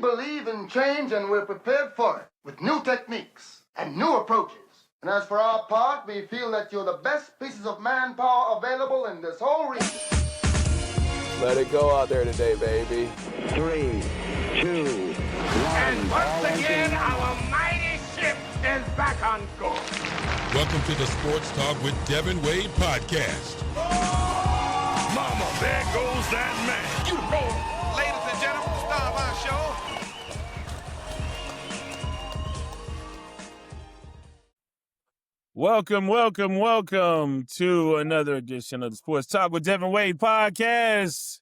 believe in change and we're prepared for it with new techniques and new approaches. And as for our part, we feel that you're the best pieces of manpower available in this whole region. Let it go out there today, baby. 3, 2, 1. And once again, our mighty ship is back on course. Welcome to the Sports Talk with Devan Wade podcast. Mama, there goes that man. You the man. Ladies and gentlemen, star of our show. Welcome to another edition of the Sports Talk with Devan Wade podcast.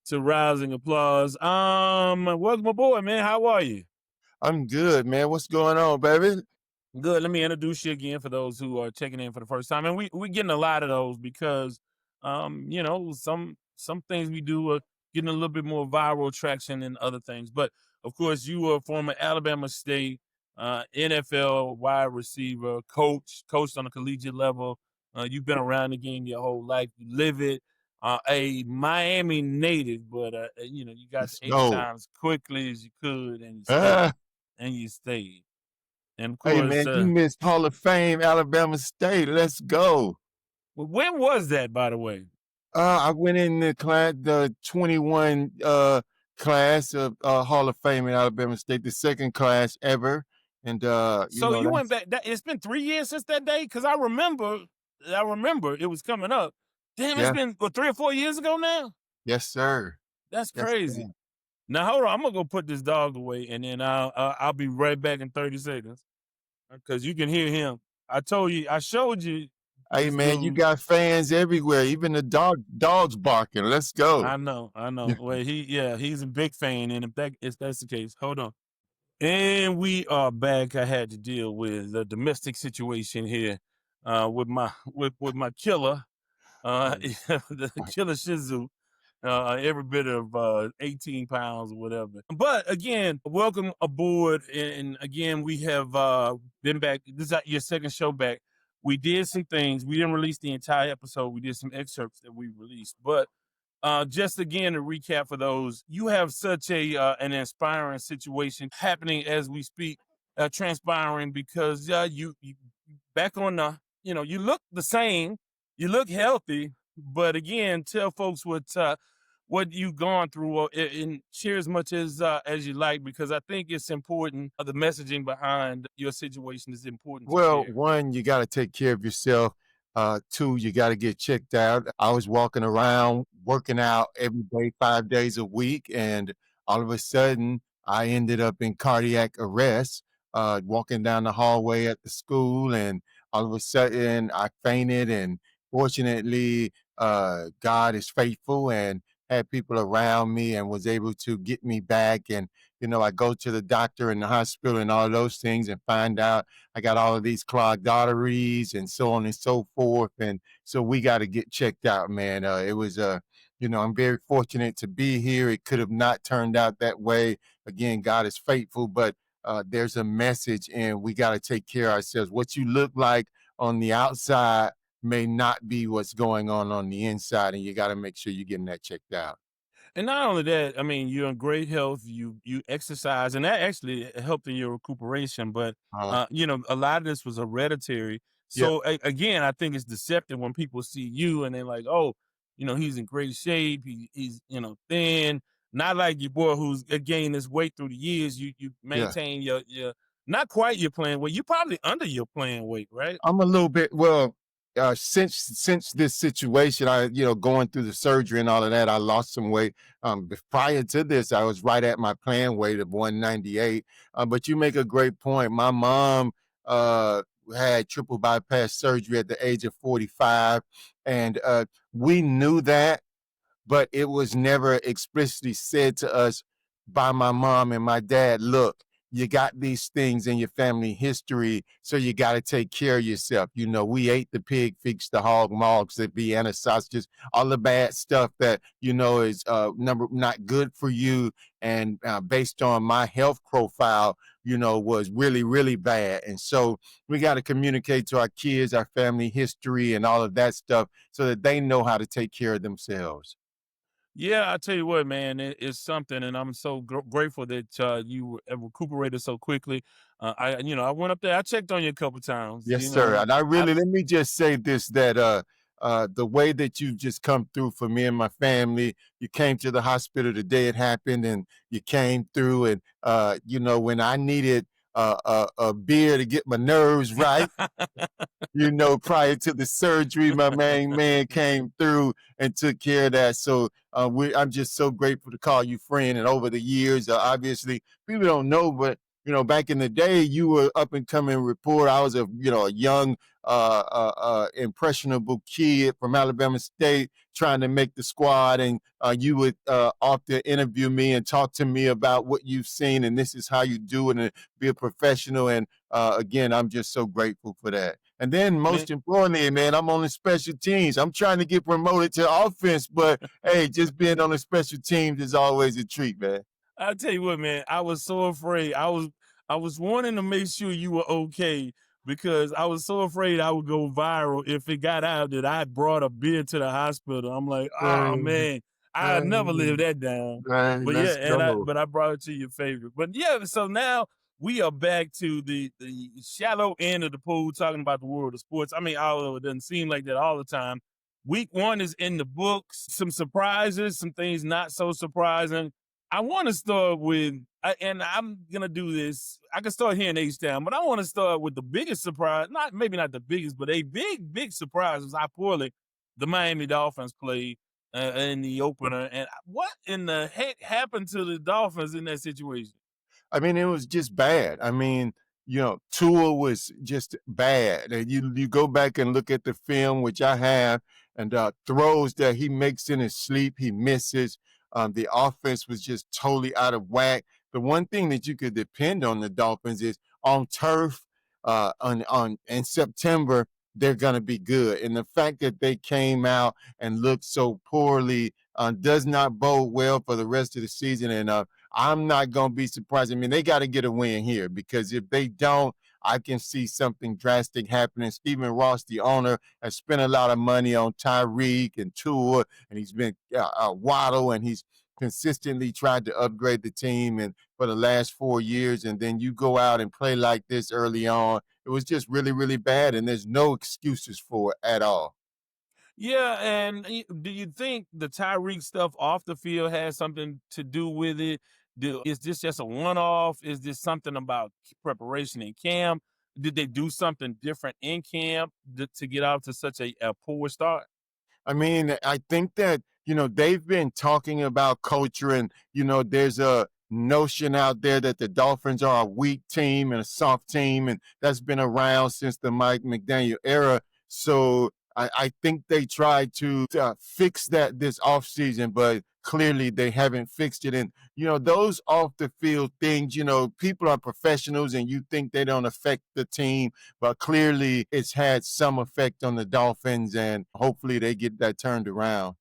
To rousing applause. Welcome aboard, man. How are you? I'm good, man. What's going on, baby? Good. Let me introduce you again for those who are checking in for the first time. And we're getting a lot of those because, some things we do are getting a little bit more viral traction than other things. But, of course, you are a former Alabama State NFL wide receiver, coached on a collegiate level. You've been around the game your whole life. You live it. A Miami native, but you got to 8 times quickly as you could, and you stayed. And of course, hey man, you missed Hall of Fame, Alabama State. Let's go. Well, when was that, by the way? I went in the 21 class of Hall of Fame in Alabama State, the second class ever. And you went back. It's been 3 years since that day, because I remember it was coming up. Damn, it's been 3 or 4 years ago now? Yes, sir. That's crazy. Yes, now, hold on. I'm going to go put this dog away, and then I'll be right back in 30 seconds because you can hear him. I showed you. Hey, man, dude. You got fans everywhere, even the dogs barking. Let's go. I know. Well, he's a big fan, and if that's the case, hold on. And we are back. I had to deal with a domestic situation here with my killer. The killer Shih Tzu, every bit of 18 pounds or whatever. But again, welcome aboard. And again, we have been back. This is your second show back. We did some things. We didn't release the entire episode. We did some excerpts that we released. But just again to recap for those, you have such an inspiring situation happening as we speak, transpiring because you back on the, you look the same. You look healthy, but again, tell folks what you've gone through and share as much as you like, because I think it's important. The messaging behind your situation is important. Well, one, you got to take care of yourself. Two, you got to get checked out. I was walking around, working out every day, 5 days a week, and all of a sudden, I ended up in cardiac arrest, walking down the hallway at the school, and all of a sudden, I fainted, and fortunately, God is faithful and had people around me and was able to get me back. And, I go to the doctor in the hospital and all those things and find out I got all of these clogged arteries and so on and so forth. And so we got to get checked out, man. It was, I'm very fortunate to be here. It could have not turned out that way. Again, God is faithful, but there's a message and we got to take care of ourselves. What you look like on the outside may not be what's going on the inside, and you got to make sure you're getting that checked out. And not only that, I mean, you're in great health, you exercise, and that actually helped in your recuperation. But, a lot of this was hereditary. So, again, I think it's deceptive when people see you and they're like, oh, he's in great shape. He's thin. Not like your boy who's gained his weight through the years. You maintain your not quite your playing weight. You're probably under your playing weight, right? I'm a little bit, since this situation, going through the surgery and all of that, I lost some weight. Prior to this, I was right at my playing weight of 198. But you make a great point. My mom had triple bypass surgery at the age of 45, and we knew that, but it was never explicitly said to us by my mom and my dad, look, you got these things in your family history, so you got to take care of yourself. We ate the pig, fixed the hog, mogs, the Vienna sausages, all the bad stuff that, is not good for you. And based on my health profile, was really, really bad. And so we got to communicate to our kids, our family history and all of that stuff so that they know how to take care of themselves. Yeah, I tell you what, man, it's something, and I'm so grateful that recuperated so quickly. I went up there, I checked on you a couple times. Yes, sir. And I I really let me just say this that the way that you've just come through for me and my family, you came to the hospital the day it happened and you came through and when I needed a beer to get my nerves right, prior to the surgery, my main man came through and took care of that. So I'm just so grateful to call you friend. And over the years, obviously, people don't know, but back in the day, you were up and coming reporter. I was a young, impressionable kid from Alabama State trying to make the squad, and you would often interview me and talk to me about what you've seen, and this is how you do it, and be a professional. And again, I'm just so grateful for that. And then, man, most importantly, man, I'm on the special teams. I'm trying to get promoted to offense, but hey, just being on the special teams is always a treat, man. I'll tell you what, man, I was so afraid. I was wanting to make sure you were okay because I was so afraid I would go viral if it got out that I brought a beer to the hospital. I'm like, oh Right, man, I'll never live right, that down. right. But yeah, Let's go. but I brought it to your favorite. But yeah, so now we are back to the shallow end of the pool talking about the world of sports. I mean, although it doesn't seem like that all the time. Week one is in the books. Some surprises, some things not so surprising. I want to start with, and I'm gonna do this. I can start here in H Town, but I want to start with the biggest surprise. Maybe not the biggest, but a big surprise was how poorly the Miami Dolphins played in the opener. And what in the heck happened to the Dolphins in that situation? I mean, it was just bad. I mean, Tua was just bad. And you go back and look at the film, which I have, and throws that he makes in his sleep, he misses. The offense was just totally out of whack. The one thing that you could depend on the Dolphins is on turf. On in September, they're gonna be good. And the fact that they came out and looked so poorly does not bode well for the rest of the season. And I'm not going to be surprised. I mean, they got to get a win here because if they don't, I can see something drastic happening. Stephen Ross, the owner, has spent a lot of money on Tyreek and Tua, and he's been Waddle, and he's consistently tried to upgrade the team and for the last 4 years. And then you go out and play like this early on. It was just really, really bad, and there's no excuses for it at all. Yeah, and do you think the Tyreek stuff off the field has something to do with it? Is this just a one-off? Is this something about preparation in camp? Did they do something different in camp to get off to such a poor start? I mean, I think that, they've been talking about culture and, there's a notion out there that the Dolphins are a weak team and a soft team, and that's been around since the Mike McDaniel era. So I think they tried to fix that this offseason, but clearly they haven't fixed it. And, those off the field things, people are professionals and you think they don't affect the team, but clearly it's had some effect on the Dolphins, and hopefully they get that turned around.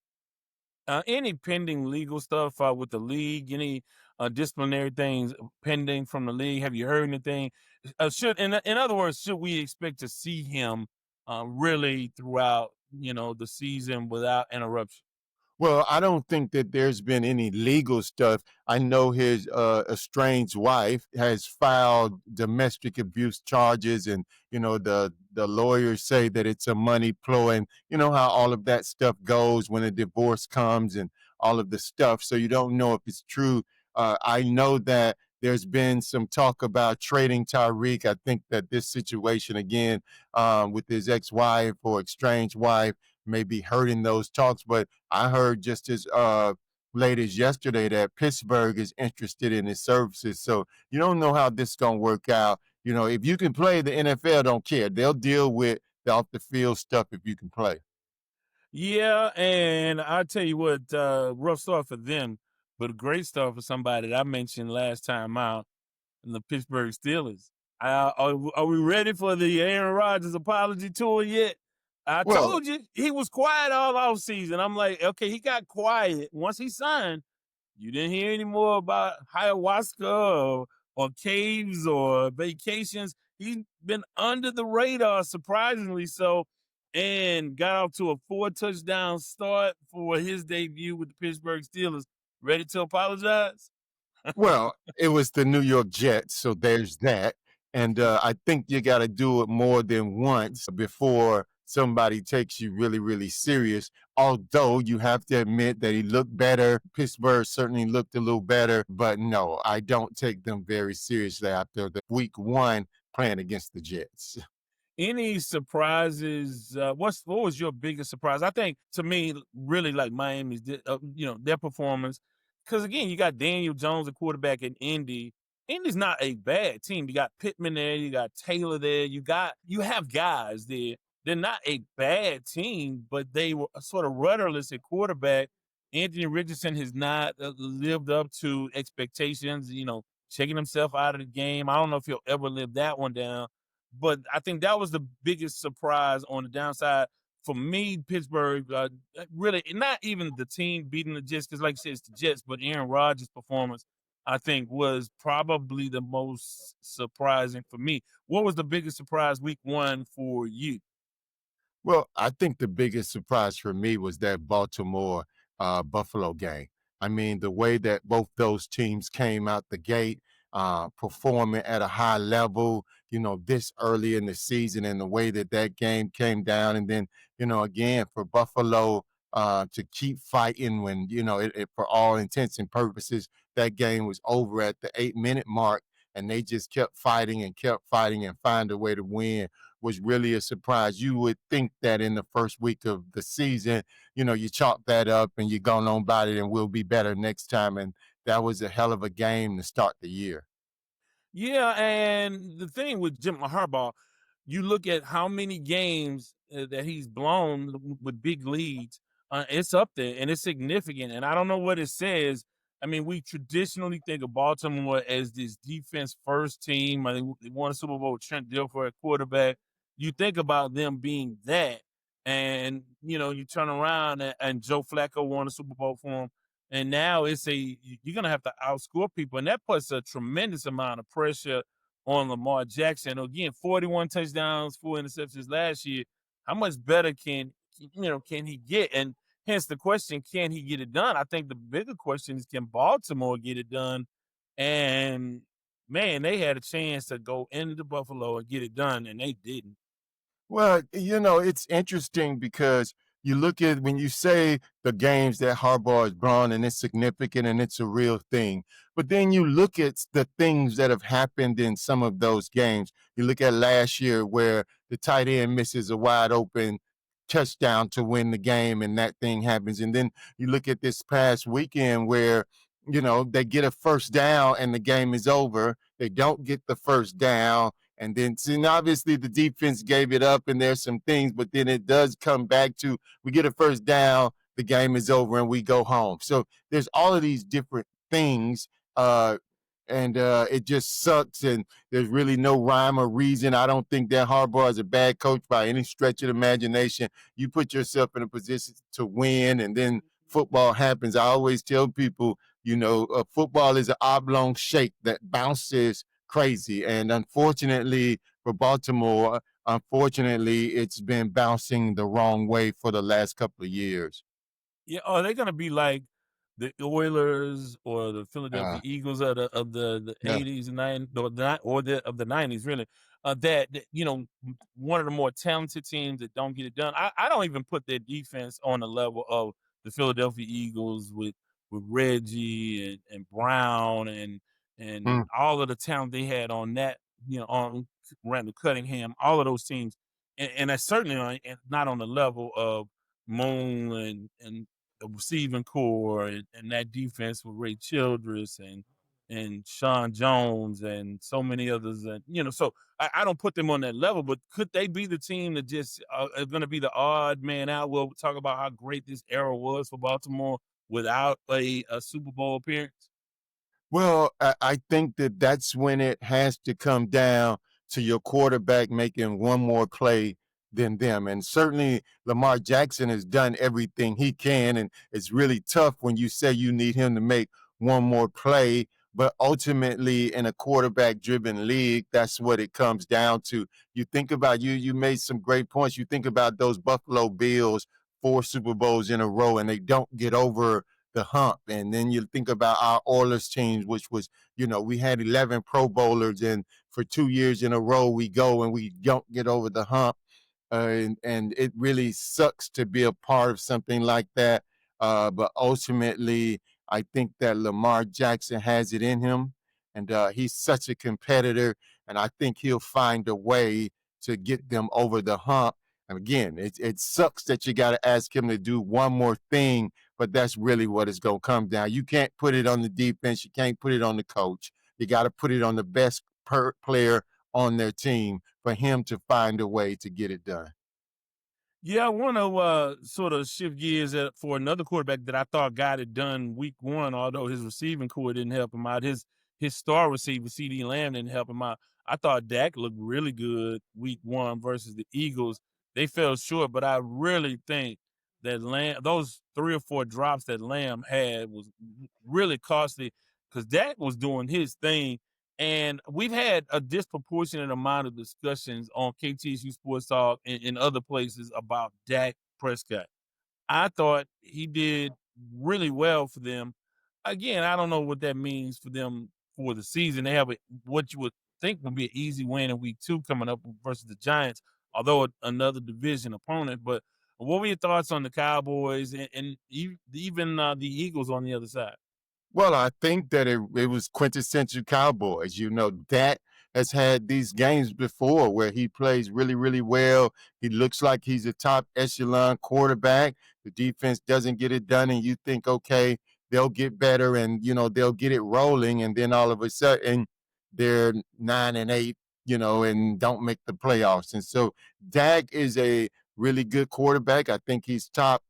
Any pending legal stuff with the league? Any disciplinary things pending from the league? Have you heard anything? In other words, should we expect to see him really throughout the season without interruption? Well, I don't think that there's been any legal stuff. I know his estranged wife has filed domestic abuse charges, and the lawyers say that it's a money ploy, and you know how all of that stuff goes when a divorce comes and all of the stuff. So you don't know if it's true. I know that there's been some talk about trading Tyreek. I think that this situation again with his ex-wife or estranged wife may be hurting those talks, but I heard just as late as yesterday that Pittsburgh is interested in his services. So you don't know how this is going to work out. If you can play, the NFL don't care. They'll deal with the off the field stuff if you can play. Yeah, and I tell you what, rough start for them, but a great start for somebody that I mentioned last time out in the Pittsburgh Steelers. Are we ready for the Aaron Rodgers apology tour yet? I Well, told you he was quiet all off season. I'm like, okay, he got quiet once he signed. You didn't hear any more about ayahuasca or caves or vacations. He's been under the radar, surprisingly. So and got off to a 4-touchdown start for his debut with the Pittsburgh Steelers. Ready to apologize? Well, it was the New York Jets, so there's that. And I think you got to do it more than once before somebody takes you really, really serious. Although you have to admit that he looked better. Pittsburgh certainly looked a little better. But no, I don't take them very seriously after the week one playing against the Jets. Any surprises? What was your biggest surprise? I think to me, really like Miami's, their performance. Because again, you got Daniel Jones, a quarterback in Indy. Indy's not a bad team. You got Pittman there, you got Taylor there, you have guys there. They're not a bad team, but they were sort of rudderless at quarterback. Anthony Richardson has not lived up to expectations. Checking himself out of the game. I don't know if he'll ever live that one down. But I think that was the biggest surprise on the downside for me. Pittsburgh, really not even the team beating the Jets, because like I said, it's the Jets, but Aaron Rodgers' performance, I think, was probably the most surprising for me. What was the biggest surprise week one for you? Well, I think the biggest surprise for me was that Baltimore Buffalo game. I mean, the way that both those teams came out the gate, performing at a high level, this early in the season, and the way that that game came down. And then, again, for Buffalo to keep fighting when, for all intents and purposes, that game was over at the 8-minute mark. And they just kept fighting and find a way to win was really a surprise. You would think that in the first week of the season, you chalk that up and you're going on about it and we'll be better next time. And that was a hell of a game to start the year. Yeah, and the thing with Jim Harbaugh, you look at how many games that he's blown with big leads. It's up there and it's significant. And I don't know what it says. I mean, we traditionally think of Baltimore as this defense first team. I think they won a Super Bowl with Trent Dilfer at quarterback. You think about them being that, and you turn around and Joe Flacco won a Super Bowl for him. And now you're gonna have to outscore people, and that puts a tremendous amount of pressure on Lamar Jackson. Again, 41 touchdowns, 4 interceptions last year. How much better can he get? And hence the question, can he get it done? I think the bigger question is, can Baltimore get it done? And man, they had a chance to go into Buffalo and get it done, and they didn't. Well, it's interesting because you look at when you say the games that Harbaugh has drawn and it's significant and it's a real thing, but then you look at the things that have happened in some of those games. You look at last year where the tight end misses a wide open touchdown to win the game and that thing happens. And then you look at this past weekend where, they get a first down and the game is over. They don't get the first down. And then, see, obviously the defense gave it up and there's some things, but then it does come back to we get a first down, the game is over, and we go home. So there's all of these different things, and it just sucks, and there's really no rhyme or reason. I don't think that Harbaugh is a bad coach by any stretch of the imagination. You put yourself in a position to win, and then football happens. I always tell people, football is an oblong shape that bounces crazy. And unfortunately for Baltimore, it's been bouncing the wrong way for the last couple of years. Yeah, are they gonna be like the Oilers or the Uh, Philadelphia Eagles of the yeah. 80s and 90s, of the 90s, really? That one of the more talented teams that don't get it done. I don't even put their defense on the level of the Philadelphia Eagles with Reggie and Brown and Mm. all of the talent they had on that, on Randall Cunningham, all of those teams. And that's certainly not on the level of Moon and the receiving core and that defense with Ray Childress and Sean Jones and so many others. And so I don't put them on that level, but could they be the team that just are going to be the odd man out? We'll talk about how great this era was for Baltimore without a Super Bowl appearance. Well, I think that that's when it has to come down to your quarterback making one more play than them. And certainly Lamar Jackson has done everything he can. And it's really tough when you say you need him to make one more play But ultimately, in a quarterback-driven league, that's what it comes down to. You think about you made some great points. You think about those Buffalo Bills, 4 Super Bowls in a row, and they don't get over the hump. And then you think about our Oilers teams, which was, we had 11 Pro Bowlers, and for 2 years in a row, we go and we don't get over the hump. And it really sucks to be a part of something like that. But ultimately, I think that Lamar Jackson has it in him, and he's such a competitor, and I think he'll find a way to get them over the hump. And again, it sucks that you got to ask him to do one more thing, but that's really what it's going to come down. You can't put it on the defense. You can't put it on the coach. You got to put it on the best player on their team for him to find a way to get it done. Yeah, I want to sort of shift gears for another quarterback that I thought got it done week one, although his receiving core didn't help him out. His star receiver, CD Lamb, didn't help him out. I thought Dak looked really good week one versus the Eagles. They fell short, but I really think that those 3 or 4 drops that Lamb had was really costly because Dak was doing his thing. And we've had a disproportionate amount of discussions on KTSU Sports Talk and in other places about Dak Prescott. I thought he did really well for them. Again, I don't know what that means for them for the season. They have what you would think would be an easy win in week 2 coming up versus the Giants, although another division opponent. But what were your thoughts on the Cowboys and even the Eagles on the other side? Well, I think that it was quintessential Cowboys. Dak has had these games before where he plays really, really well. He looks like he's a top echelon quarterback. The defense doesn't get it done, and you think, okay, they'll get better and, they'll get it rolling. And then all of a sudden, they're 9-8, and don't make the playoffs. And so Dak is a really good quarterback. I think he's top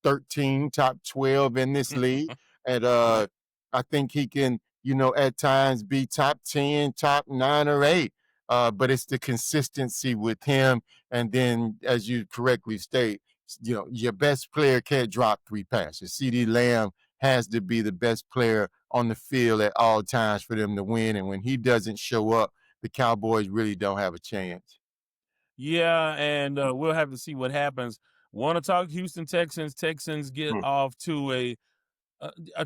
13, top 12 in this league. And Right. I think he can, at times be top 10, top 9 or 8. But it's the consistency with him. And then, as you correctly state, your best player can't drop 3 passes. CD Lamb has to be the best player on the field at all times for them to win. And when he doesn't show up, the Cowboys really don't have a chance. Yeah, and we'll have to see what happens. Want to talk Houston Texans? Texans get Hmm. off to a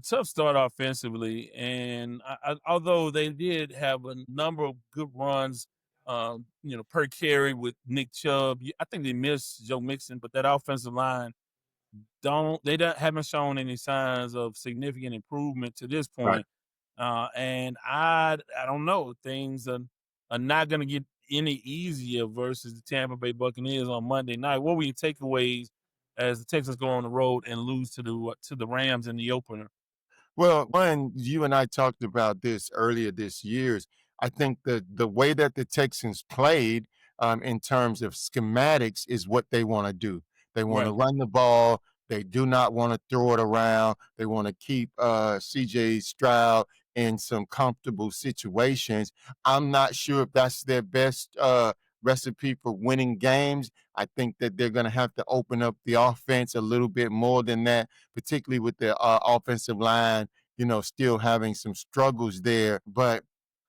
tough start offensively, and although they did have a number of good runs, per carry with Nick Chubb, I think they missed Joe Mixon, but that offensive line haven't shown any signs of significant improvement to this Right. point. And I don't know. Things are not going to get any easier versus the Tampa Bay Buccaneers on Monday night. What were your takeaways as the Texans go on the road and lose to the Rams in the opener? Well, when you and I talked about this earlier this year, I think the way that the Texans played in terms of schematics is what they want to do. They want to Right. run the ball. They do not want to throw it around. They want to keep CJ Stroud in some comfortable situations. I'm not sure if that's their best recipe for winning games. I think that they're going to have to open up the offense a little bit more than that, particularly with the offensive line, still having some struggles there. But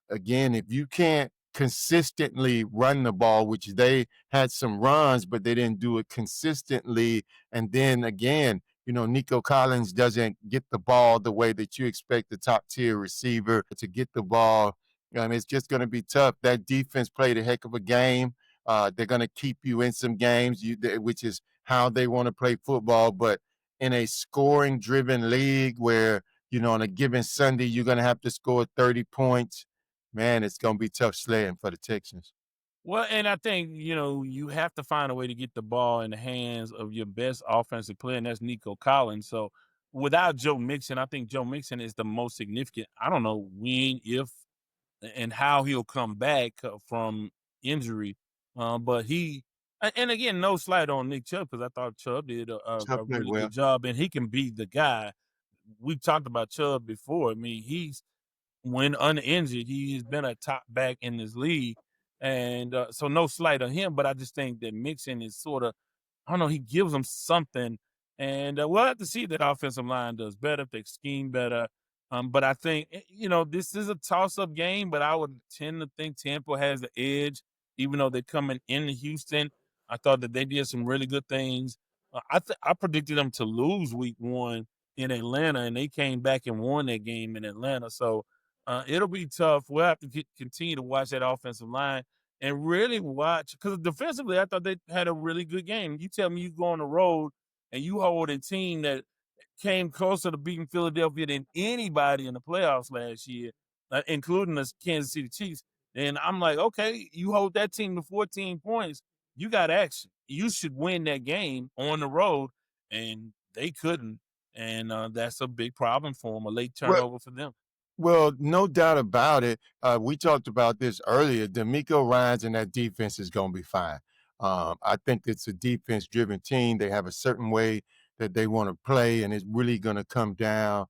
again, if you can't consistently run the ball, which they had some runs, but they didn't do it consistently. And then again, Nico Collins doesn't get the ball the way that you expect the top tier receiver to get the ball. It's just going to be tough. That defense played a heck of a game. They're going to keep you in some games, which is how they want to play football. But in a scoring driven league where, on a given Sunday, you're going to have to score 30 points, man, it's going to be tough sledding for the Texans. Well, and I think, you have to find a way to get the ball in the hands of your best offensive player, and that's Nico Collins. So without Joe Mixon, I think Joe Mixon is the most significant. I don't know when, if, and how he'll come back from injury. But and again, no slight on Nick Chubb because I thought Chubb did a Chubb played really well. good job, and he can be the guy. We've talked about Chubb before. I mean, when uninjured, he has been a top back in this league, and so no slight on him. But I just think that Mixon is sort of, I don't know, he gives them something, and we'll have to see if that offensive line does better, if they scheme better. But I think, this is a toss-up game, but I would tend to think Tampa has the edge, even though they're coming into Houston. I thought that they did some really good things. I predicted them to lose week 1 in Atlanta, and they came back and won that game in Atlanta. So it'll be tough. We'll have to continue to watch that offensive line and really watch, because defensively, I thought they had a really good game. You tell me you go on the road and you hold a team that came closer to beating Philadelphia than anybody in the playoffs last year, including the Kansas City Chiefs. And I'm like, okay, you hold that team to 14 points, you got action. You should win that game on the road, and they couldn't. And that's a big problem for them, a late Well, turnover for them. Well, no doubt about it. We talked about this earlier. D'Amico Ryans and that defense is going to be fine. I think it's a defense-driven team. They have a certain way that they want to play, and it's really going to come down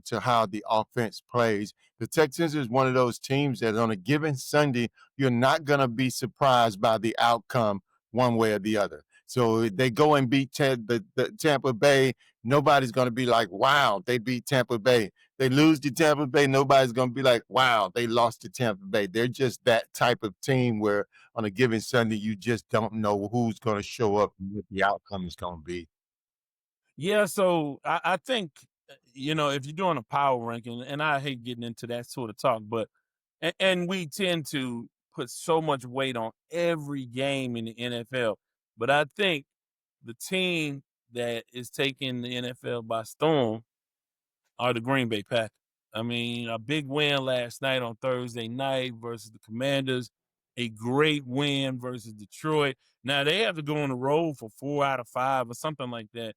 to how the offense plays. The Texans is one of those teams that on a given Sunday, you're not going to be surprised by the outcome one way or the other. So they go and beat the Tampa Bay. Nobody's going to be like, wow, they beat Tampa Bay. They lose to Tampa Bay, nobody's going to be like, wow, they lost to Tampa Bay. They're just that type of team where on a given Sunday, you just don't know who's going to show up and what the outcome is going to be. Yeah, so I think, if you're doing a power ranking, and I hate getting into that sort of talk, but and we tend to put so much weight on every game in the NFL. But I think the team that is taking the NFL by storm are the Green Bay Packers. I mean, a big win last night on Thursday night versus the Commanders, a great win versus Detroit. Now they have to go on the road for 4 out of 5 or something like that.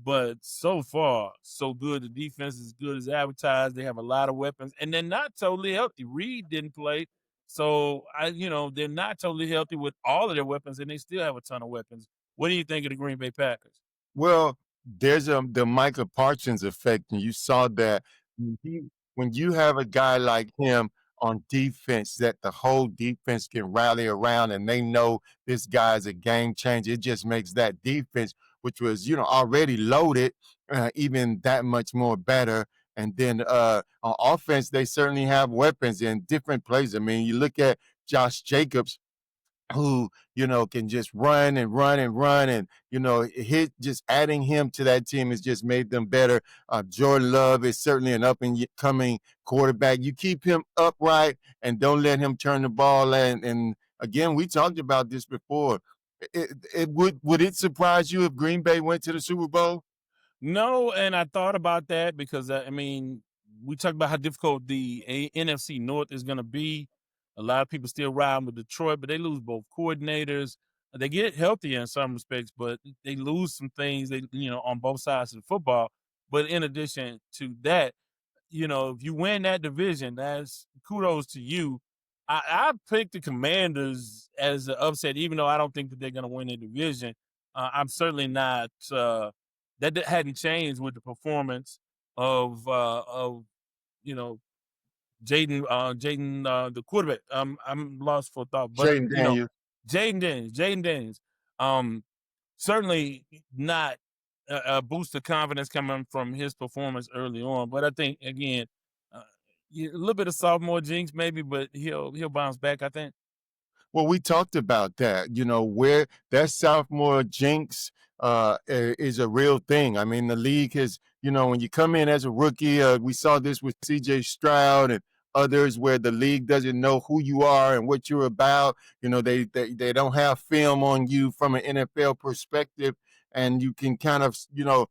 But so far, so good. The defense is good as advertised. They have a lot of weapons, and they're not totally healthy. Reed didn't play, so they're not totally healthy with all of their weapons, and they still have a ton of weapons. What do you think of the Green Bay Packers? Well, there's the Micah Parsons effect, and you saw that when you have a guy like him on defense, that the whole defense can rally around, and they know this guy is a game changer. It just makes that defense, which was already loaded, even that much more better. And then on offense, they certainly have weapons in different plays. I mean, you look at Josh Jacobs, who can just run and run and run, and hit. Just adding him to that team has just made them better. Jordan Love is certainly an up and coming quarterback. You keep him upright and don't let him turn the ball. And again, we talked about this before. It would it surprise you if Green Bay went to the Super Bowl? No, and I thought about that because we talked about how difficult the NFC North is going to be. A lot of people still ride with Detroit, but they lose both coordinators. They get healthier in some respects, but they lose some things. On both sides of the football. But in addition to that, if you win that division, that's kudos to you. I picked the Commanders as an upset, even though I don't think that they're going to win the division. I'm certainly not. That hadn't changed with the performance of Jaden, the quarterback. I'm lost for thought, but Jaden Daniels. Jaden Daniels. Certainly not a boost of confidence coming from his performance early on, but I think again, a little bit of sophomore jinx maybe, but he'll bounce back, I think. Well, we talked about that, where that sophomore jinx is a real thing. I mean, the league has, when you come in as a rookie, we saw this with CJ Stroud and others where the league doesn't know who you are and what you're about. They don't have film on you from an NFL perspective, and you can kind of,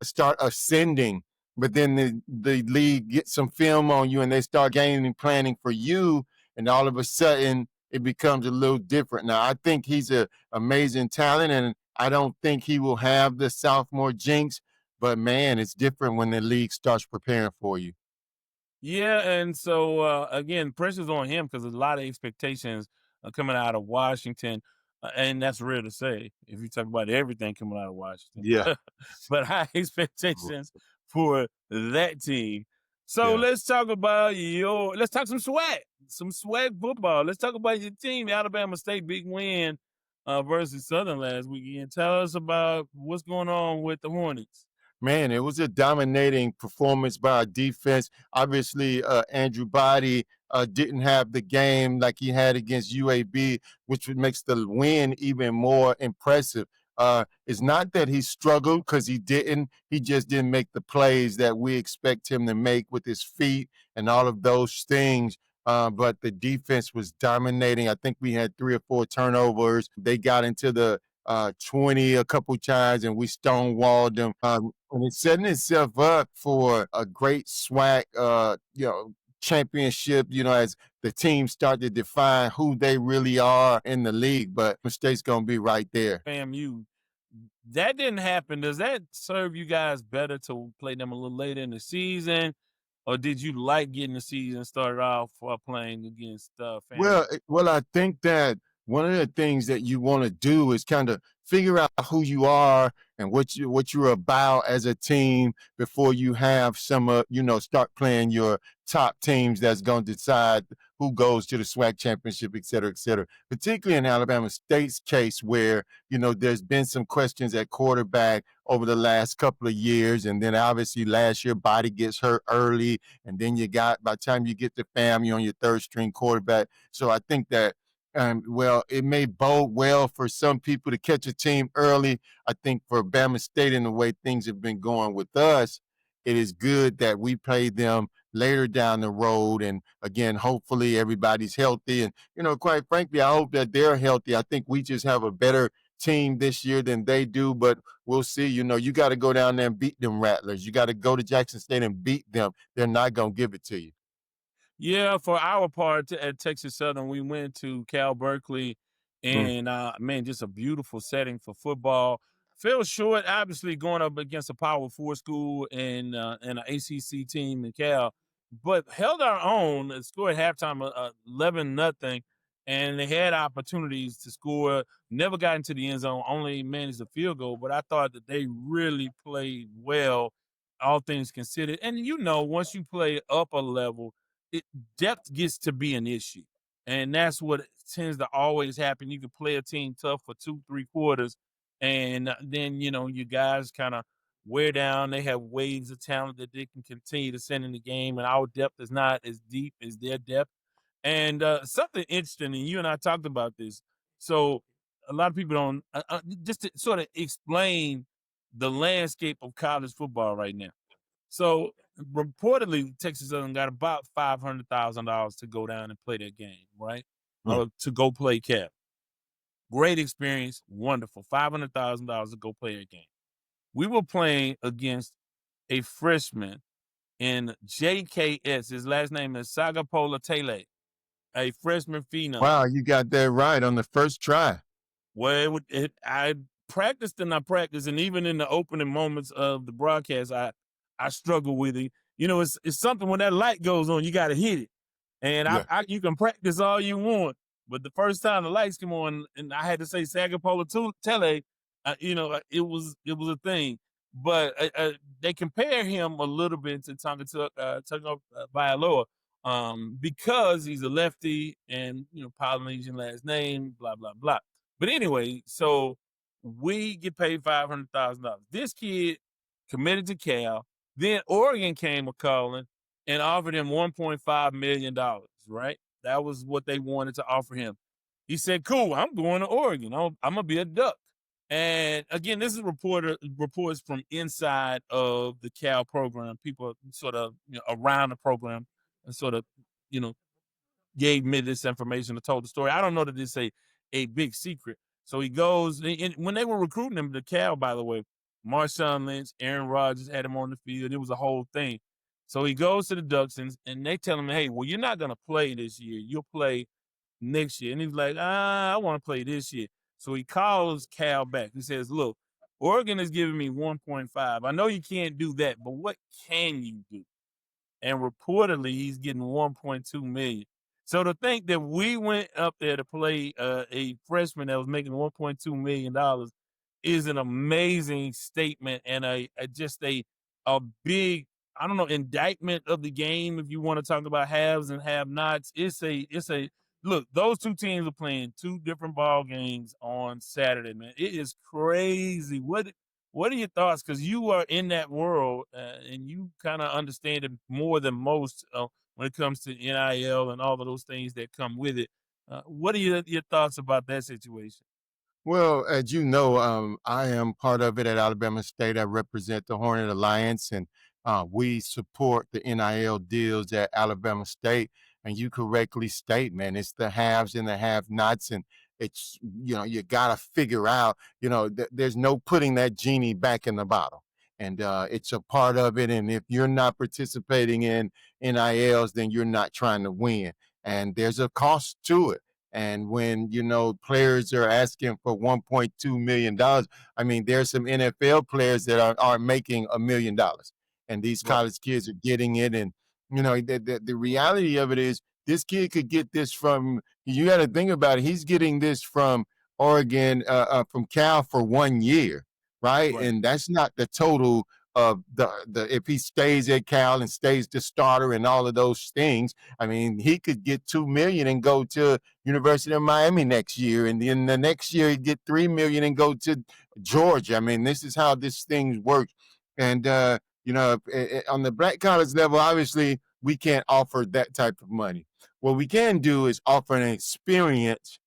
start ascending. But then the league gets some film on you and they start game planning for you. And all of a sudden, it becomes a little different. Now, I think he's an amazing talent, and I don't think he will have the sophomore jinx. But, man, it's different when the league starts preparing for you. Yeah, and so again, pressure's on him because there's a lot of expectations coming out of Washington, and that's rare to say if you talk about everything coming out of Washington. Yeah. But high expectations for that team. So Yeah. let's talk about let's talk some swag football. Let's talk about your team, Alabama State, big win versus Southern last weekend. Tell us about what's going on with the Hornets. Man, it was a dominating performance by our defense. Obviously, Andrew Body didn't have the game like he had against UAB, which makes the win even more impressive. It's not that he struggled because he didn't. He just didn't make the plays that we expect him to make with his feet and all of those things. But the defense was dominating. I think we had 3 or 4 turnovers. They got into the 20 a couple times and we stonewalled them. And it's setting itself up for a great SWAC, championship, as the teams start to define who they really are in the league. But State's going to be right there. FAMU, that didn't happen. Does that serve you guys better to play them a little later in the season? Or did you like getting the season started off playing against FAMU? Well, I think that one of the things that you want to do is kind of figure out who you are and what you're about as a team before you have some, start playing your top teams that's going to decide who goes to the SWAC championship, et cetera, et cetera. Particularly in Alabama State's case, where there's been some questions at quarterback over the last couple of years, and then obviously last year Body gets hurt early, and then by the time you get to FAM, you're on your third string quarterback. So I think that it may bode well for some people to catch a team early. I think for Bama State and the way things have been going with us, it is good that we play them later down the road. And again, hopefully everybody's healthy. And, quite frankly, I hope that they're healthy. I think we just have a better team this year than they do, but we'll see. You got to go down there and beat them Rattlers. You got to go to Jackson State and beat them. They're not going to give it to you. Yeah, for our part at Texas Southern, we went to Cal Berkeley, and man, just a beautiful setting for football. Fell short, obviously, going up against a Power Four school and an ACC team in Cal, but held our own. Scored halftime 11-0, and they had opportunities to score. Never got into the end zone. Only managed a field goal, but I thought that they really played well, all things considered. And once you play up a level, depth gets to be an issue. And that's what tends to always happen. You can play a team tough for 2-3 quarters, and then, you guys kind of wear down. They have waves of talent that they can continue to send in the game, and our depth is not as deep as their depth. And something interesting, and you and I talked about this. So a lot of people don't, just to sort of explain the landscape of college football right now. So reportedly, Texas Southern got about $500,000 to go down and play that game, right? To go play Cap. Great experience, wonderful. $500,000 to go play a game. We were playing against a freshman in JKS. His last name is Sagapola Tele, a freshman phenom. Wow, you got that right on the first try. Well, I practiced and even in the opening moments of the broadcast, I struggle with it. It's something when that light goes on, you got to hit it. And you can practice all you want, but the first time the lights come on, and I had to say Sagapola Tele, it was a thing. But they compare him a little bit to Tonga Vailoa, because he's a lefty and Polynesian last name, blah blah blah. But anyway, so we get paid $500,000. This kid committed to Cal. Then Oregon came a calling and offered him $1.5 million, right? That was what they wanted to offer him. He said, cool, I'm going to Oregon. I'm going to be a Duck. And again, this is reports from inside of the Cal program, people sort of around the program, and sort of, gave me this information and told the story. I don't know that it's a big secret. So he goes, and when they were recruiting him to Cal, by the way, Marshawn Lynch, Aaron Rodgers had him on the field. It was a whole thing. So he goes to the Ducks, and they tell him, hey, well, you're not going to play this year. You'll play next year. And he's like, I want to play this year. So he calls Cal back. He says, look, Oregon is giving me 1.5. I know you can't do that, but what can you do? And reportedly, he's getting 1.2 million. So to think that we went up there to play a freshman that was making $1.2 million is an amazing statement and a big, I don't know, indictment of the game. If you want to talk about haves and have-nots, it's a look. Those two teams are playing two different ball games on Saturday, man. It is crazy. What What are your thoughts? Because you are in that world and you kind of understand it more than most when it comes to NIL and all of those things that come with it. What are your thoughts about that situation? Well, as you know, I am part of it at Alabama State. I represent the Hornet Alliance, and we support the NIL deals at Alabama State. And you correctly state, man, it's the haves and the have-nots, and it's you got to figure out, there's no putting that genie back in the bottle, and it's a part of it. And if you're not participating in NILs, then you're not trying to win, and there's a cost to it. And when players are asking for $1.2 million, I mean, there's some NFL players that are making $1 million, and these Right. college kids are getting it. And the reality of it is, this kid could get this from. You got to think about it. He's getting this from Oregon, from Cal for 1 year, right? Right. And that's not the total of the if he stays at Cal and stays the starter and all of those things. I mean, he could get 2 million and go to University of Miami next year, and then the next year he'd get 3 million and go to Georgia. I mean, this is how this thing works. And on the black college level, obviously we can't offer that type of money. What we can do is offer an experience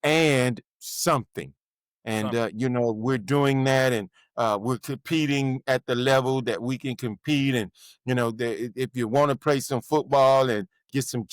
and something. And, Something. we're doing that, and we're competing at the level that we can compete. And, if you want to play some football and get some,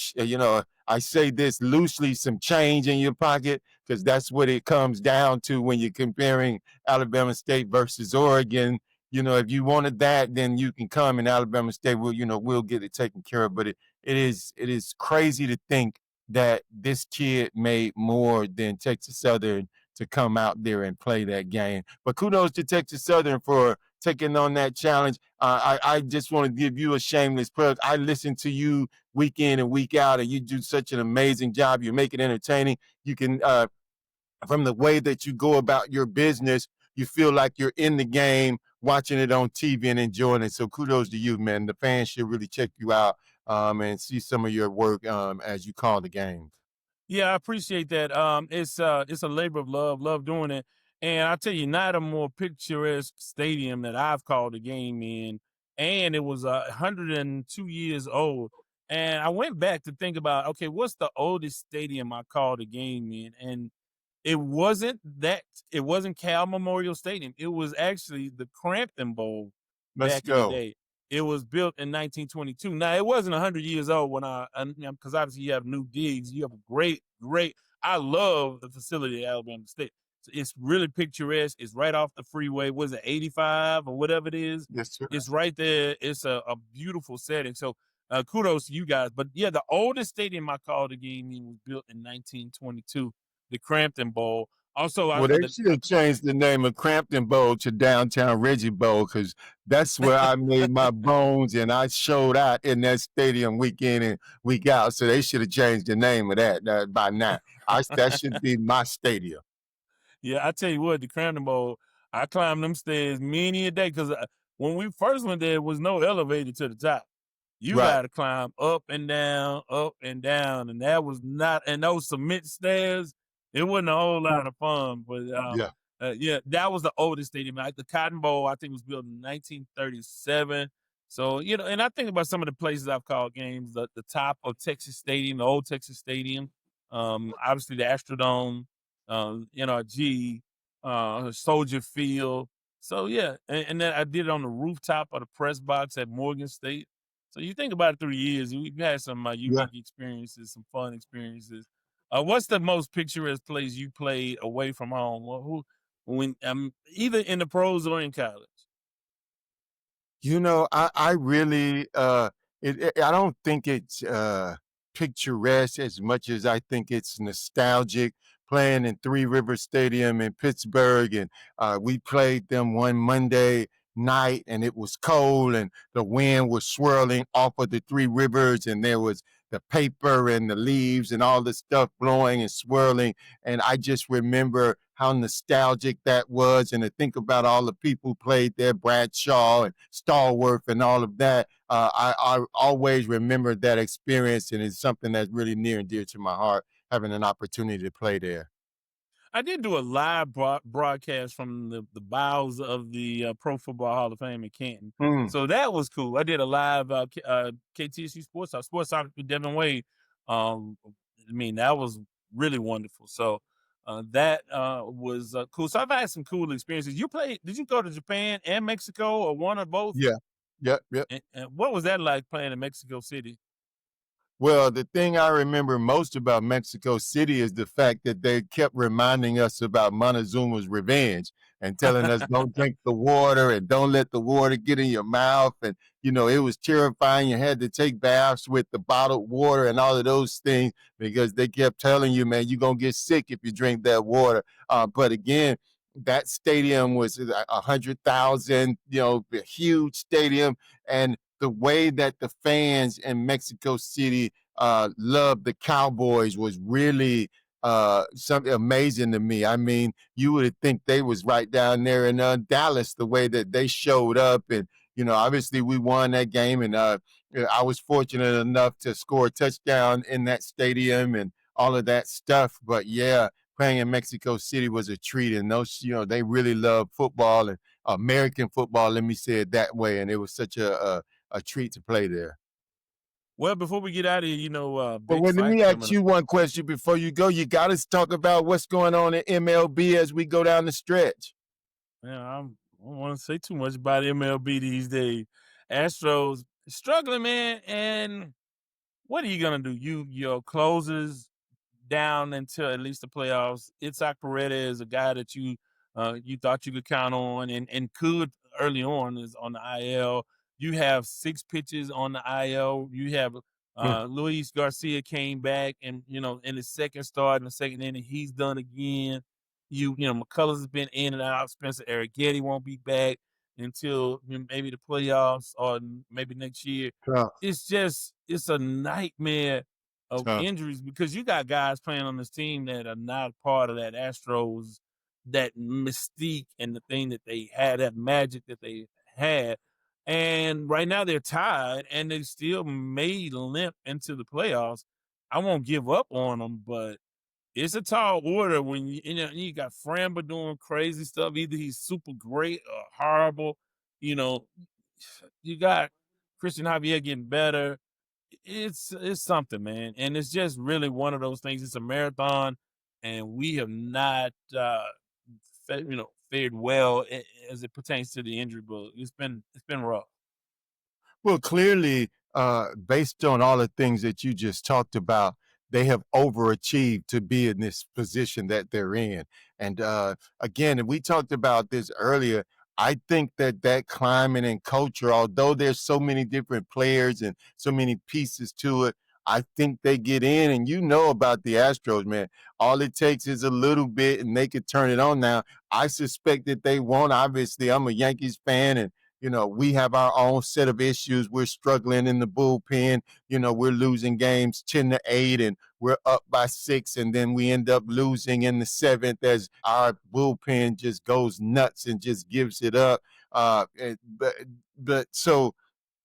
I say this loosely, some change in your pocket, because that's what it comes down to when you're comparing Alabama State versus Oregon. If you wanted that, then you can come, and Alabama State will, we'll get it taken care of. But it is crazy to think that this kid made more than Texas Southern to come out there and play that game. But kudos to Texas Southern for taking on that challenge. I just want to give you a shameless plug. I listen to you week in and week out, and you do such an amazing job. You make it entertaining. You can, from the way that you go about your business, you feel like you're in the game, watching it on TV and enjoying it. So kudos to you, man. The fans should really check you out, and see some of your work, as you call the game. Yeah, I appreciate that. It's a labor of love, love doing it. And I tell you, not a more picturesque stadium that I've called a game in. And it was 102 years old. And I went back to think about, okay, what's the oldest stadium I called a game in? And it wasn't Cal Memorial Stadium. It was actually the Crampton Bowl Let's back in the go. day. It was built in 1922. Now it wasn't 100 years old when because obviously you have new digs. You have a great. I love the facility at Alabama State. It's really picturesque. It's right off the freeway. Was it 85 or whatever it is? Yes, sir. It's right there. It's a beautiful setting. So kudos to you guys. But yeah, the oldest stadium I called the game in was built in 1922, the Crampton Bowl. Also, Well, they should have changed the name of Crampton Bowl to Downtown Reggie Bowl, because that's where I made my bones, and I showed out in that stadium week in and week out. So they should have changed the name of that by now. That should be my stadium. Yeah, I tell you what, the Crampton Bowl, I climbed them stairs many a day because when we first went there was no elevator to the top. You Right. got to climb up and down, and that was not. And those cement stairs, it wasn't a whole lot of fun. But Yeah. yeah, that was the oldest stadium. Like the Cotton Bowl, I think was built in 1937. So and I think about some of the places I've called games. The top of Texas Stadium, the old Texas Stadium, obviously the Astrodome, NRG, Soldier Field. So yeah, and then I did it on the rooftop of the press box at Morgan State. So you think about it through years, we've had some Yeah. unique experiences, some fun experiences. What's the most picturesque place you played away from home? When either in the pros or in college? I really I don't think it's picturesque as much as I think it's nostalgic, playing in Three River Stadium in Pittsburgh. And we played them one Monday night, and it was cold, and the wind was swirling off of the Three Rivers, and there was the paper and the leaves and all the stuff blowing and swirling. And I just remember how nostalgic that was. And to think about all the people who played there, Bradshaw and Stallworth and all of that. I always remember that experience, and it's something that's really near and dear to my heart, having an opportunity to play there. I did do a live broadcast from the bowels of the Pro Football Hall of Fame in Canton. Mm. So that was cool. I did a live KTSU Sports Talk with Devin Wade. I mean, that was really wonderful. So that was cool. So I've had some cool experiences. Did you go to Japan and Mexico or one or both? Yeah. Yep. Yep. And what was that like playing in Mexico City? Well, the thing I remember most about Mexico City is the fact that they kept reminding us about Montezuma's revenge and telling us don't drink the water and don't let the water get in your mouth. And, it was terrifying. You had to take baths with the bottled water and all of those things because they kept telling you, man, you're going to get sick if you drink that water. But again, that stadium was 100,000, a huge stadium. And the way that the fans in Mexico City loved the Cowboys was really something amazing to me. I mean, you would think they was right down there in Dallas, the way that they showed up. And, obviously we won that game. And I was fortunate enough to score a touchdown in that stadium and all of that stuff. But yeah, playing in Mexico City was a treat. And those, they really love football and American football, let me say it that way. And it was such a treat to play there. Well, before we get out of here, But big let fight me ask coming you up. one question before you go. You got to talk about what's going on in MLB as we go down the stretch. Man, I don't want to say too much about MLB these days. Astros struggling, man. And what are you gonna do? Your closers down until at least the playoffs. Itzhak Paredes is a guy that you thought you could count on and could early on is on the IL. You have 6 pitches on the IL. You have Mm. Luis Garcia came back and in his second start in the second inning, he's done again. McCullers has been in and out. Spencer Arrighetti won't be back until maybe the playoffs or maybe next year. Tough, It's a nightmare of tough. injuries because you got guys playing on this team that are not part of that Astros, that mystique and the thing that they had, that magic that they had. And right now they're tied and they still may limp into the playoffs. I won't give up on them, but it's a tall order when you got Framba doing crazy stuff. Either he's super great or horrible. You know, you got Christian Javier getting better. It's something, man, and it's just really one of those things. It's a marathon, and we have not, fared well as it pertains to the injury bug. It's been rough. Well, clearly, based on all the things that you just talked about, they have overachieved to be in this position that they're in. And again, and we talked about this earlier. I think that climate and culture, although there's so many different players and so many pieces to it, I think they get in. And you know about the Astros, man. All it takes is a little bit, and they could turn it on. Now, I suspect that they won't. Obviously, I'm a Yankees fan, and we have our own set of issues. We're struggling in the bullpen. We're losing games 10-8 and we're up by 6. And then we end up losing in the 7th as our bullpen just goes nuts and just gives it up.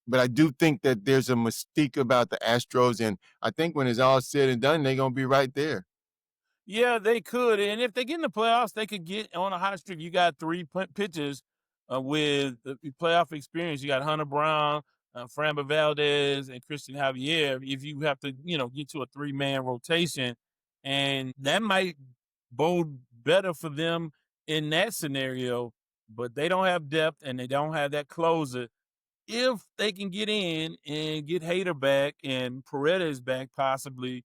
But I do think that there's a mystique about the Astros. And I think when it's all said and done, they're going to be right there. Yeah, they could, and if they get in the playoffs, they could get on a hot streak. You got 3 pitchers with the playoff experience. You got Hunter Brown, Framber Valdez, and Christian Javier. If you have to, get to a 3-man rotation, and that might bode better for them in that scenario. But they don't have depth, and they don't have that closer. If they can get in and get Hader back and Paredes back, possibly,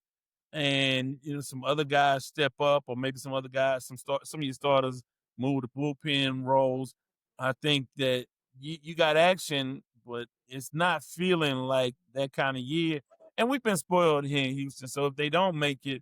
and some other guys step up, or maybe some other guys, some of your starters move to bullpen roles. I think that you got action, but it's not feeling like that kind of year. And we've been spoiled here in Houston, so if they don't make it,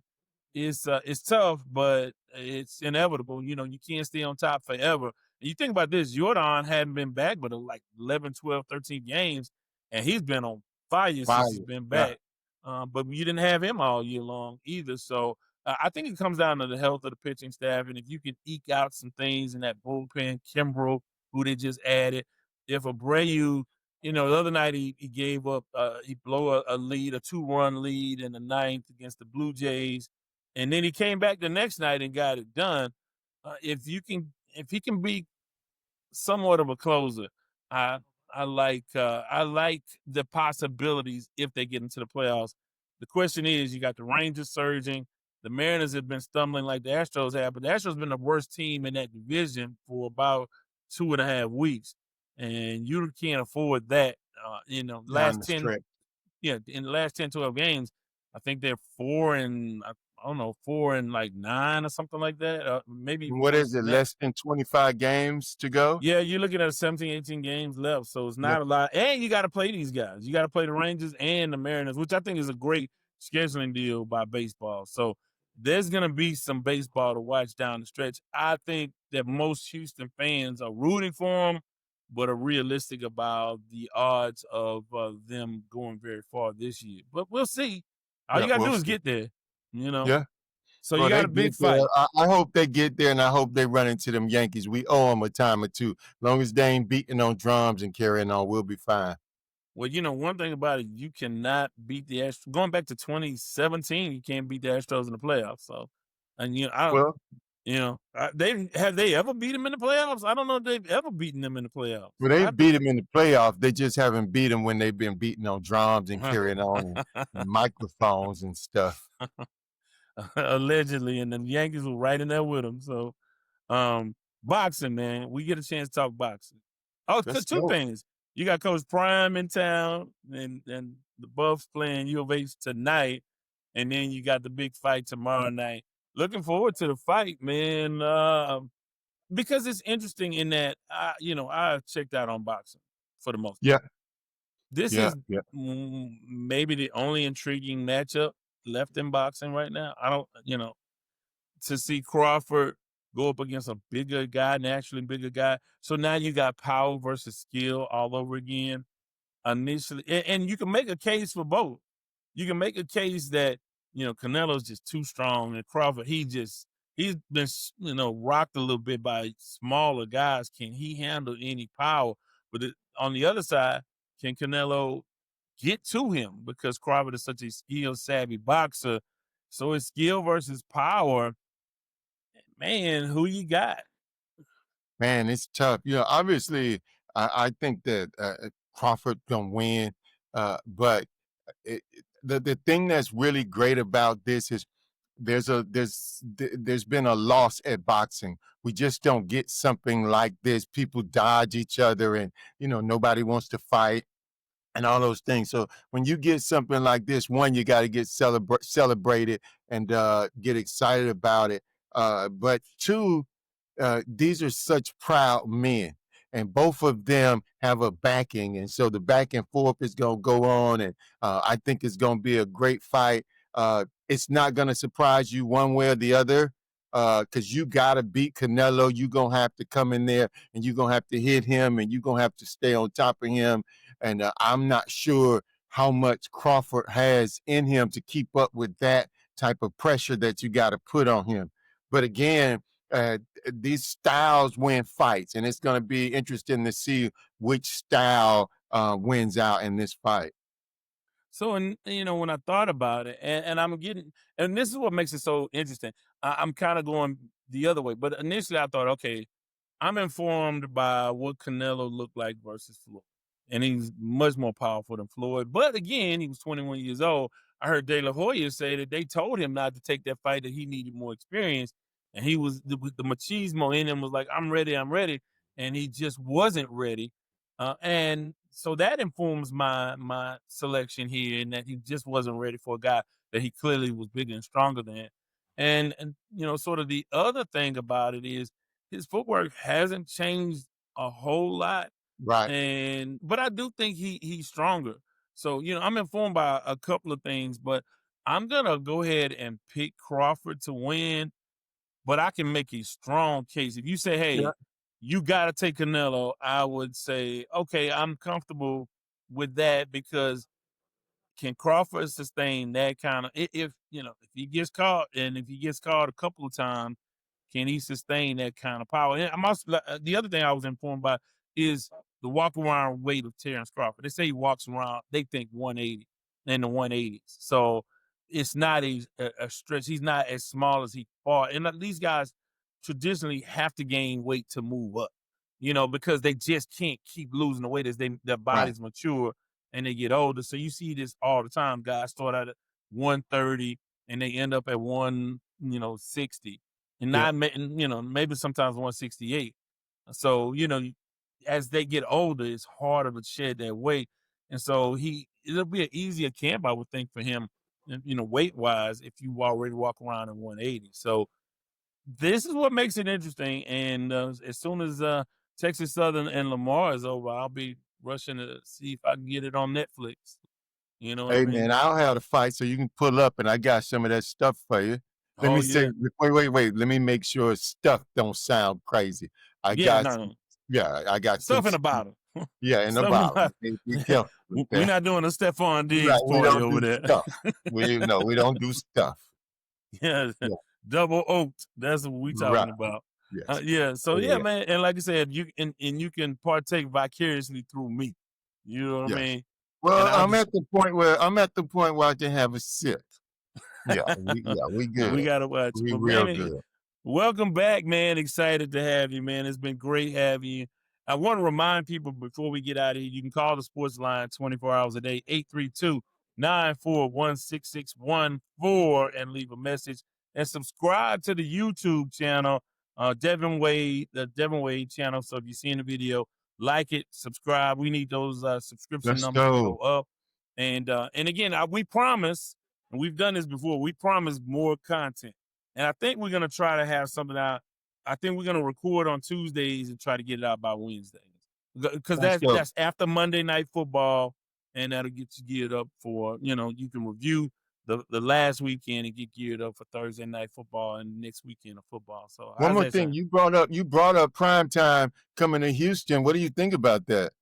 it's tough, but it's inevitable. You can't stay on top forever. And you think about this, Jordan hadn't been back but like 11, 12, 13 games, and he's been on fire since he's Fire. been Yeah. back. But you didn't have him all year long either. So I think it comes down to the health of the pitching staff. And if you can eke out some things in that bullpen, Kimbrel, who they just added, if Abreu, the other night he gave up, he blew a lead, a 2-run lead in the 9th against the Blue Jays. and then he came back the next night and got it done. If he can be somewhat of a closer, I I like the possibilities if they get into the playoffs. The question is, you got the Rangers surging. The Mariners have been stumbling like the Astros have, but the Astros been the worst team in that division for about 2.5 weeks, and you can't afford that. Down Last the 10, stretch. yeah, in the last 10, 12 games, I think they're 4 and I don't know, 4 and 9 or something like that. Maybe even What is worse it? than that. Less than 25 games to go? Yeah, you're looking at 17, 18 games left, so it's Yeah. not a lot. And you got to play these guys. You got to play the Rangers and the Mariners, which I think is a great scheduling deal by baseball. So there's going to be some baseball to watch down the stretch. I think that most Houston fans are rooting for them, but are realistic about the odds of them going very far this year. But we'll see. All you Yeah, got to we'll do is see. get there, you know. Yeah. So you Well, got they a big get there. fight. I hope they get there, and I hope they run into them Yankees. We owe them a time or two. Long as they ain't beating on drums and carrying on, we'll be fine. Well, one thing about it, you cannot beat the Astros. Going back to 2017, you can't beat the Astros in the playoffs. So, and I don't, Well, they ever beat them in the playoffs? I don't know if they've ever beaten them in the playoffs. they I beat them in the playoffs. They just haven't beat them when they've been beating on drums and carrying on and microphones and stuff. allegedly, and the Yankees were right in there with them. So, boxing, man, we get a chance to talk boxing. Oh, Let's two go. things. You got Coach Prime in town, and the Buffs playing U of H tonight, and then you got the big fight tomorrow night. Looking forward to the fight, man, because it's interesting in that I checked out on boxing for the most Yeah, part. This yeah, is yeah. maybe the only intriguing matchup left in boxing right now. I don't, to see Crawford go up against a bigger guy, naturally bigger guy. So now you got power versus skill all over again. Initially, and you can make a case for both. You can make a case that Canelo's just too strong, and Crawford he's been rocked a little bit by smaller guys. Can he handle any power? But on the other side, can Canelo get to him because Crawford is such a skill savvy boxer? So it's skill versus power. Man, who you got? Man, it's tough. Obviously, I think that Crawford gonna win, but the thing that's really great about this is there's been a loss at boxing. We just don't get something like this. People dodge each other, and nobody wants to fight and all those things. So when you get something like this, one, you got to get celebrated and get excited about it. But two, these are such proud men, and both of them have a backing, and so the back and forth is going to go on, and I think it's going to be a great fight. It's not going to surprise you one way or the other because you got to beat Canelo. You're going to have to come in there, and you're going to have to hit him, and you're going to have to stay on top of him. And I'm not sure how much Crawford has in him to keep up with that type of pressure that you got to put on him. But again, these styles win fights, and it's going to be interesting to see which style wins out in this fight. So, and when I thought about it, and I'm getting, and this is what makes it so interesting. I'm kind of going the other way, but initially I thought, okay, I'm informed by what Canelo looked like versus Floyd, and he's much more powerful than Floyd. But again, he was 21 years old. I heard De La Hoya say that they told him not to take that fight; that he needed more experience, and he was the machismo in him was like, "I'm ready, I'm ready," and he just wasn't ready. And so that informs my selection here, in that he just wasn't ready for a guy that he clearly was bigger and stronger than. And sort of the other thing about it is his footwork hasn't changed a whole lot, Right. but I do think he's stronger. So I'm informed by a couple of things, but I'm gonna go ahead and pick Crawford to win. But I can make a strong case. If you say, Yeah. "Hey, you got to take Canelo," I would say, "Okay, I'm comfortable with that," because can Crawford sustain that kind of if he gets caught, and if he gets caught a couple of times, can he sustain that kind of power? And I'm also the other thing I was informed by is the walk around weight of Terrence Crawford. They say he walks around, they think 180 in the 180s. So it's not a stretch. He's not as small as he fought. And these guys traditionally have to gain weight to move up, because they just can't keep losing the weight as their Right. bodies mature and they get older. So you see this all the time. Guys start out at 130 and they end up at 160 and Yeah. not, maybe sometimes 168. So, as they get older, it's harder to shed that weight. And so it'll be an easier camp, I would think, for him, weight wise, if you already walk around in 180. So this is what makes it interesting. And as soon as Texas Southern and Lamar is over, I'll be rushing to see if I can get it on Netflix. You know what I Hey, mean? man, I'll have the fight so you can pull up, and I got some of that stuff for you. Let Oh me say, yeah, wait. Let me make sure stuff don't sound crazy. I yeah, got no, some, no. yeah, I got some, Stuff in the bottle. yeah, in the Stuff in the bottle. bottle. Be careful with We're that. not doing a Stephon Right, Diggs we party don't over do there. stuff. We don't do stuff. Yeah, Yeah, double oaked. That's what we right. talking about. Yes. Yeah. So Oh, yeah, yeah. man. And like I said, you can partake vicariously through me. You know what I Yes. mean? And Well, I'll just I'm at the point where I can have a sip. We we good. gotta watch. We But real man, good. welcome back, man. Excited to have you, man. It's been great having you. I want to remind people before we get out of here, you can call the sports line 24 hours a day, 832-941-6614, and leave a message. And subscribe to the YouTube channel, Devin Wade, the Devin Wade channel. So if you see in the video, like it, subscribe. We need those subscription Let's numbers to go go. up. And again, we promise, and we've done this before, we promise more content. And I think we're gonna try to have something out. I think we're gonna record on Tuesdays and try to get it out by Wednesdays. Because Let's go. that's after Monday Night Football, and that'll get you geared up for, you can review the last weekend and get geared up for Thursday Night Football and next weekend of football. So One how's more that thing, sound? you brought up prime time coming to Houston. What do you think about that?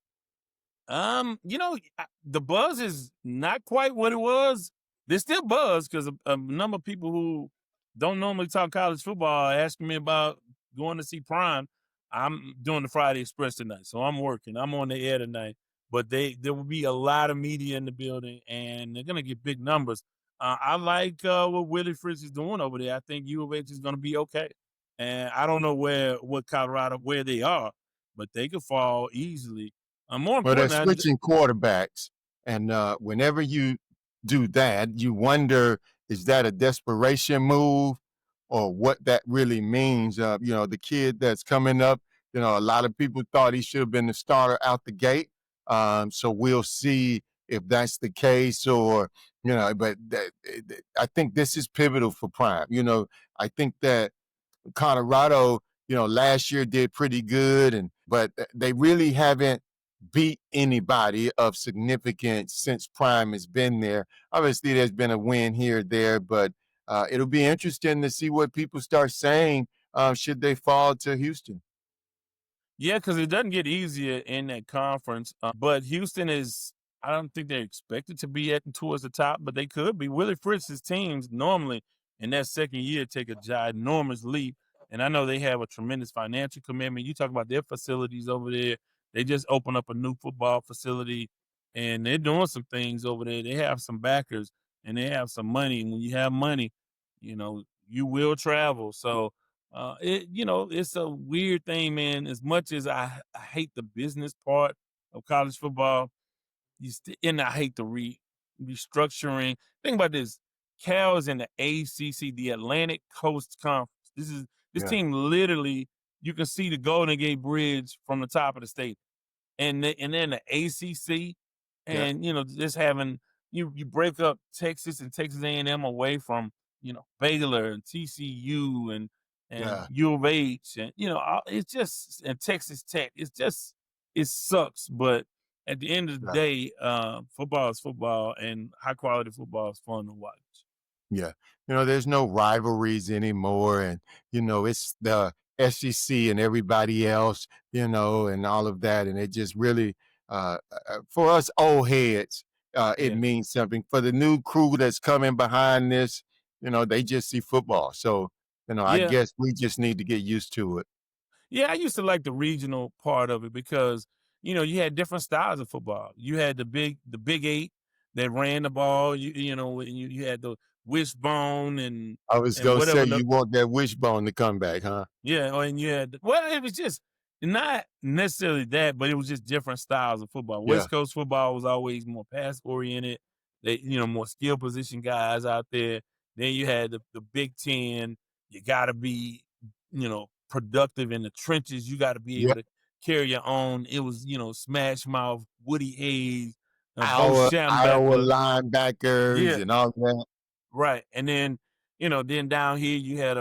The buzz is not quite what it was. There's still buzz because a number of people who don't normally talk college football are asking me about going to see Prime. I'm doing the Friday Express tonight, so I'm working. I'm on the air tonight, but there will be a lot of media in the building, and they're gonna get big numbers. I like what Willie Fritz is doing over there. I think U of H is gonna be okay, and I don't know what Colorado where they are, but they could fall easily. More Well, they're important, switching quarterbacks, and whenever you do that, you wonder, is that a desperation move or what that really means? The kid that's coming up, a lot of people thought he should have been the starter out the gate. So we'll see if that's the case, or but I think this is pivotal for Prime. I think that Colorado, last year did pretty good, but they really haven't beat anybody of significance since Prime has been there. Obviously, there's been a win here or there, but it'll be interesting to see what people start saying should they fall to Houston. yeah, because it doesn't get easier in that conference. But Houston I don't think they're expected to be towards the top, but they could be. Willie Fritz's teams normally in that second year take a ginormous leap. And I know they have a tremendous financial commitment. You talk about their facilities over there. They just opened up a new football facility and they're doing some things over there. They have some backers and they have some money. And when you have money, you will travel. So, it's a weird thing, man. As much as I hate the business part of college football, and I hate the restructuring. Think about this: Cal is in the ACC, the Atlantic Coast Conference. This Yeah, team literally, you can see the Golden Gate Bridge from the top of the state, and then the ACC, yeah, and just having you break up Texas and Texas A&M away from Baylor and TCU and yeah, U of H and it's just and Texas Tech. It sucks, but at the end of the yeah. day, football is football, and high quality football is fun to watch. Yeah. There's no rivalries anymore. And, it's the SEC and everybody else, and all of that. And it just really, for us old heads, it Yeah. means something. For the new crew that's coming behind this, they just see football. So, I Yeah. guess we just need to get used to it. Yeah, I used to like the regional part of it because you had different styles of football. You had the big eight that ran the ball. And you had the Wishbone I was and gonna say whatever. you want that wishbone to come back, huh? Yeah, and you had well, it was just not necessarily that, but it was just different styles of football. Yeah. West Coast football was always more pass oriented. They, more skill position guys out there. Then you had the Big Ten. You got to be, productive in the trenches. You got to be Yeah. able to carry your own. It was, Smash Mouth, Woody Hayes, Bo Iowa Schembechler. linebackers Yeah, and all that. right. And then, then down here you had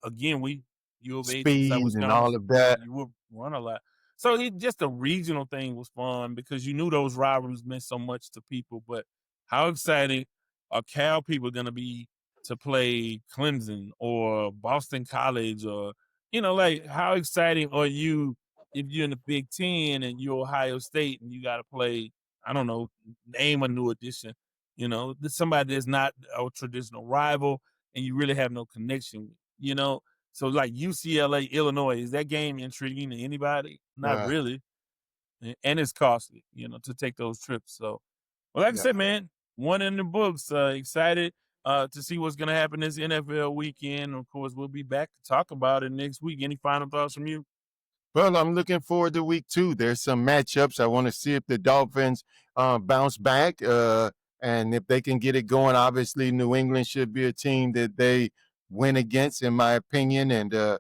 again, U of H, South Speed and Wisconsin, all of that. you would run a lot. So just the regional thing was fun because you knew those rivalries meant so much to people. But how exciting are Cal people gonna be to play Clemson or Boston College or like how exciting are you if you're in the Big Ten and you're Ohio State and you gotta play, I don't know, name a new edition, somebody that's not a traditional rival and you really have no connection with. So like UCLA, Illinois, is that game intriguing to anybody? Not Right. really. And it's costly, to take those trips. So, well, like I Yeah. said, man, one in the books. Excited to see what's going to happen this NFL weekend. Of course, we'll be back to talk about it next week. Any final thoughts from you? Well, I'm looking forward to week 2. There's some matchups. I want to see if the Dolphins bounce back. And if they can get it going, obviously New England should be a team that they win against, in my opinion. And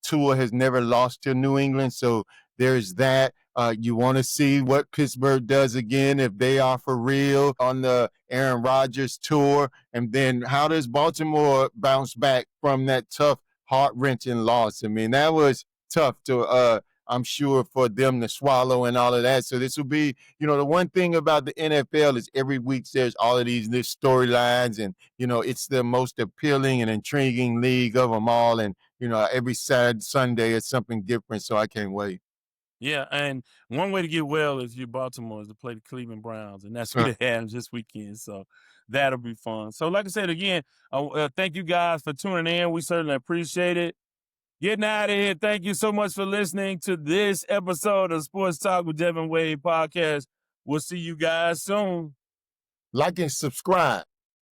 Tua has never lost to New England, so there's that. You want to see what Pittsburgh does again, if they are for real on the Aaron Rodgers tour. And then how does Baltimore bounce back from that tough, heart-wrenching loss? I mean, that was tough to I'm sure for them to swallow and all of that. So this will be, the one thing about the NFL is every week there's all of these new storylines, and it's the most appealing and intriguing league of them all. And every Saturday, Sunday is something different. So I can't wait. Yeah, and one way to get well if you're Baltimore is to play the Cleveland Browns, and that's who they have this weekend. So that'll be fun. So, like I said again, thank you guys for tuning in. We certainly appreciate it. Getting out of here. Thank you so much for listening to this episode of Sports Talk with Devin Wade podcast. We'll see you guys soon. Like and subscribe.